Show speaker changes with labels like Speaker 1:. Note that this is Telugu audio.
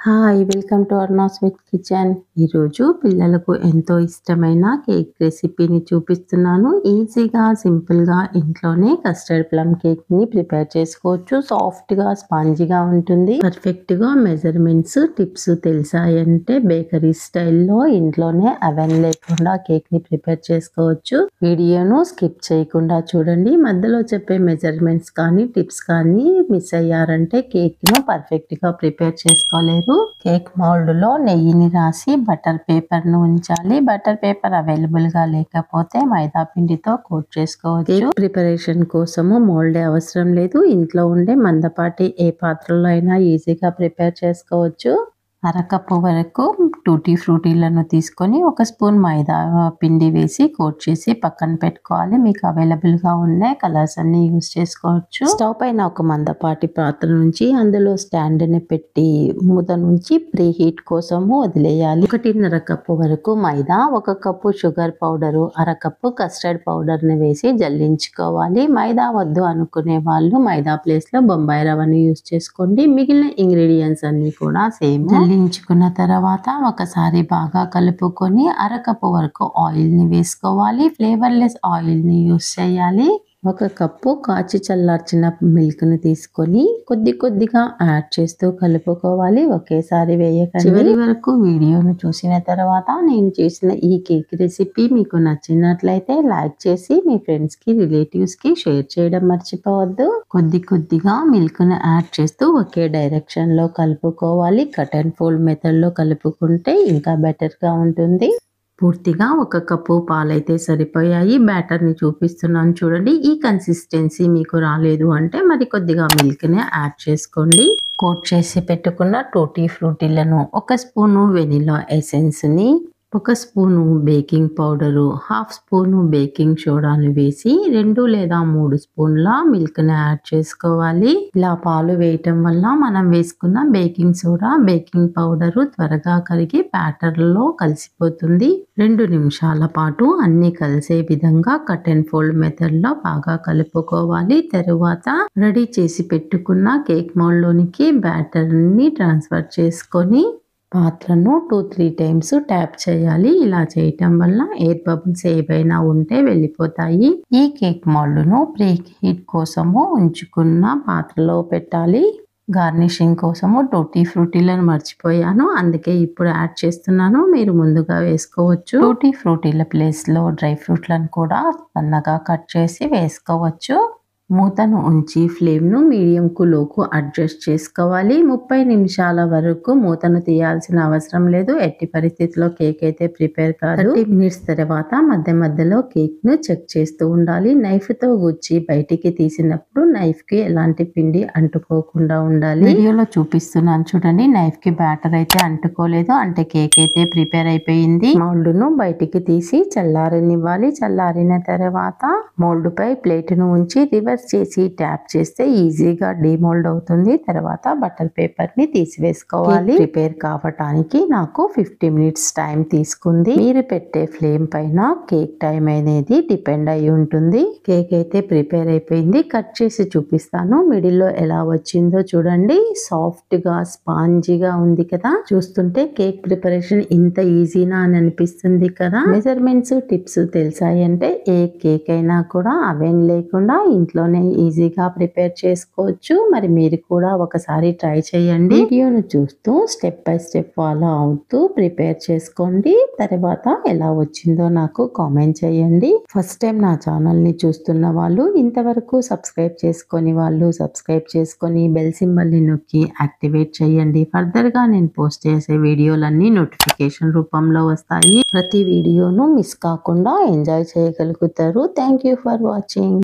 Speaker 1: Hi welcome to అర్నా sweet kitchen. ఈరోజు పిల్లలకు ఎంతో ఇష్టమైన కేక్ రెసిపీని చూపిస్తున్నాను. ఈజీగా సింపుల్గా ఇంట్లోనే కస్టర్డ్ ప్లమ్ కేక్ని ప్రిపేర్ చేసుకోవచ్చు. సాఫ్ట్గా స్పాంజీగా ఉంటుంది. పర్ఫెక్ట్గా మెజర్మెంట్స్ టిప్స్ తెలిసాయంటే బేకరీ స్టైల్లో ఇంట్లోనే అవెన్ లేకుండా కేక్ని ప్రిపేర్ చేసుకోవచ్చు. వీడియోను స్కిప్ చేయకుండా చూడండి. మధ్యలో చెప్పే మెజర్మెంట్స్ కానీ టిప్స్ కానీ మిస్ అయ్యారంటే కేక్ను పర్ఫెక్ట్గా ప్రిపేర్ చేసుకోలేరు. కేక్ మౌల్డ్ లో నెయ్యిని రాసి బటర్ పేపర్ ను ఉంచాలి. బటర్ పేపర్ అవైలబుల్ గా లేకపోతే మైదా పిండితో కోట్ చేసుకోవచ్చు. కేక్ ప్రిపరేషన్ కోసము మోల్డ్ అవసరం లేదు. ఇంట్లో ఉండే మందపాటి ఏ పాత్రలో అయినా ఈజీగా ప్రిపేర్ చేసుకోవచ్చు. అరకప్పు వరకు టూటీ ఫ్రూటీలను తీసుకొని ఒక స్పూన్ మైదా పిండి వేసి కోట్ చేసి పక్కన పెట్టుకోవాలి. మీకు అవైలబుల్గా ఉండే కలర్స్ అన్ని యూజ్ చేసుకోవచ్చు. స్టవ్ పైన ఒక మందపాటి పాత్ర నుంచి అందులో స్టాండ్ని పెట్టి మూత నుంచి ప్రీ హీట్ కోసము వదిలేయాలి. 1.5 కప్పు వరకు మైదా, 1 కప్పు షుగర్ పౌడరు, అరకప్పు కస్టర్డ్ పౌడర్ని వేసి జల్లించుకోవాలి. మైదా వద్దు అనుకునే వాళ్ళు మైదా ప్లేస్లో బొంబాయి రవ్వని యూజ్ చేసుకోండి. మిగిలిన ఇంగ్రీడియంట్స్ అన్ని కూడా సేమ్. జల్లించుకున్న తర్వాత ఒకసారి బాగా కలుపుకొని అరకప్పు వరకు ఆయిల్ని వేసుకోవాలి. ఫ్లేవర్లెస్ ఆయిల్ని యూజ్ చేయాలి. 1 కప్పు కాచి చల్లార్చిన మిల్క్ని తీసుకొని కొద్దిగా యాడ్ చేస్తూ కలుపుకోవాలి. ఒకేసారి వేయకండి. చివరి వరకు వీడియోను చూసిన తర్వాత నేను చేసిన ఈ కేక్ రెసిపీ మీకు నచ్చినట్లయితే లైక్ చేసి మీ ఫ్రెండ్స్కి రిలేటివ్స్కి షేర్ చేయడం మర్చిపోవద్దు. కొద్దిగా మిల్క్ను యాడ్ చేస్తూ ఒకే డైరెక్షన్లో కలుపుకోవాలి. కట్ అండ్ ఫోల్డ్ మెథడ్లో కలుపుకుంటే ఇంకా బెటర్గా ఉంటుంది. పూర్తిగా 1 కప్పు పాలైతే సరిపోయాయి. బ్యాటర్ని చూపిస్తున్నాను చూడండి. ఈ కన్సిస్టెన్సీ మీకు రాలేదు అంటే మరి కొద్దిగా మిల్క్ని యాడ్ చేసుకోండి. కోట్ చేసి పెట్టుకున్న టూటీ ఫ్రూటీలను, 1 స్పూను వెనిలా ఎసెన్స్ని, 1 spoon baking powder, 1/2 spoon baking సోడాను వేసి 2 లేదా 3 స్పూన్ల మిల్క్ని యాడ్ చేసుకోవాలి. ఇలా పాలు వేయటం వల్ల మనం వేసుకున్న బేకింగ్ సోడా, బేకింగ్ పౌడరు త్వరగా కరిగి బ్యాటర్లో కలిసిపోతుంది. 2 నిమిషాల పాటు అన్ని కలిసే విధంగా కట్ అండ్ ఫోల్డ్ మెథడ్లో బాగా కలుపుకోవాలి. తరువాత రెడీ చేసి పెట్టుకున్న కేక్ మౌల్డ్లోనికి బ్యాటర్ని ట్రాన్స్ఫర్ చేసుకొని పాత్రను 2-3 టైమ్స్ ట్యాప్ చేయాలి. ఇలా చేయటం వల్ల ఎయిర్ బబుల్స్ ఏవైనా ఉంటే వెళ్ళిపోతాయి. ఈ కేక్ మౌల్డ్ను ప్రీ హీట్ కోసము ఉంచుకున్న పాత్రలో పెట్టాలి. గార్నిషింగ్ కోసము టూటీ ఫ్రూటీలను మర్చిపోయాను, అందుకే ఇప్పుడు యాడ్ చేస్తున్నాను. మీరు ముందుగా వేసుకోవచ్చు. టూటీ ఫ్రూటీల ప్లేస్లో డ్రై ఫ్రూట్లను కూడా సన్నగా కట్ చేసి వేసుకోవచ్చు. మూతను ఉంచి ఫ్లేమ్ను మీడియంకు లోకు అడ్జస్ట్ చేసుకోవాలి. 30 నిమిషాల వరకు మూతను తీయాల్సిన అవసరం లేదు. ఎట్టి పరిస్థితిలో కేక్ అయితే ప్రిపేర్ కాదు. 30 మినిట్స్ తర్వాత మధ్యలో కేక్ను చెక్ చేస్తూ ఉండాలి. నైఫ్తో గుచ్చి బయటికి తీసినప్పుడు నైఫ్కి ఎలాంటి పిండి అంటుకోకుండా ఉండాలి. వీడియోలో చూపిస్తున్నాను చూడండి. నైఫ్కి బ్యాటర్ అయితే అంటుకోలేదు, అంటే కేక్ అయితే ప్రిపేర్ అయిపోయింది. మౌల్డ్ను బయటికి తీసి చల్లారనివ్వాలి. చల్లారిన తర్వాత మౌల్డ్ పై ప్లేట్ను ఉంచి రివర్స్ చేసి ట్యాప్ చేస్తే ఈజీగా డీమోల్డ్ అవుతుంది. తర్వాత బటర్ పేపర్ ని తీసివేసుకోవాలి. ప్రిపేర్ కావటానికి నాకు 50 మినిట్స్ టైం తీసుకుంది. మీరు పెట్టే ఫ్లేమ్ పైన కేక్ టైం అనేది డిపెండ్ అయి ఉంటుంది. కేక్ అయితే ప్రిపేర్ అయిపోయింది. కట్ చేసి చూపిస్తాను. మిడిల్ లో ఎలా వచ్చిందో చూడండి. సాఫ్ట్ గా స్పాంజీగా ఉంది కదా. చూస్తుంటే కేక్ ప్రిపరేషన్ ఇంత ఈజీనా అని అనిపిస్తుంది కదా. మెజర్మెంట్స్ టిప్స్ తెలిసాయంటే ఏ కేక్ అయినా కూడా అవెన్ లేకుండా ఇంట్లో ఈజీగా ప్రిపేర్ చేసుకోవచ్చు. మరి మీరు కూడా ఒకసారి ట్రై చేయండి. వీడియోను చూస్తూ స్టెప్ బై స్టెప్ ఫాలో అవుతూ ప్రిపేర్ చేసుకోండి. తర్వాత ఎలా వచ్చిందో నాకు కామెంట్ చేయండి. ఫస్ట్ టైం నా ఛానల్ ని చూస్తున్న వాళ్ళు, ఇంతవరకు సబ్స్క్రైబ్ చేసుకొని వాళ్ళు సబ్స్క్రైబ్ చేసుకొని బెల్ సింబల్ ని నొక్కి యాక్టివేట్ చేయండి. ఫర్దర్ గా నేను పోస్ట్ చేసే వీడియోలన్నీ నోటిఫికేషన్ రూపంలో వస్తాయి. ప్రతి వీడియోను మిస్ కాకుండా ఎంజాయ్ చేయగలుగుతారు. Thank you for watching.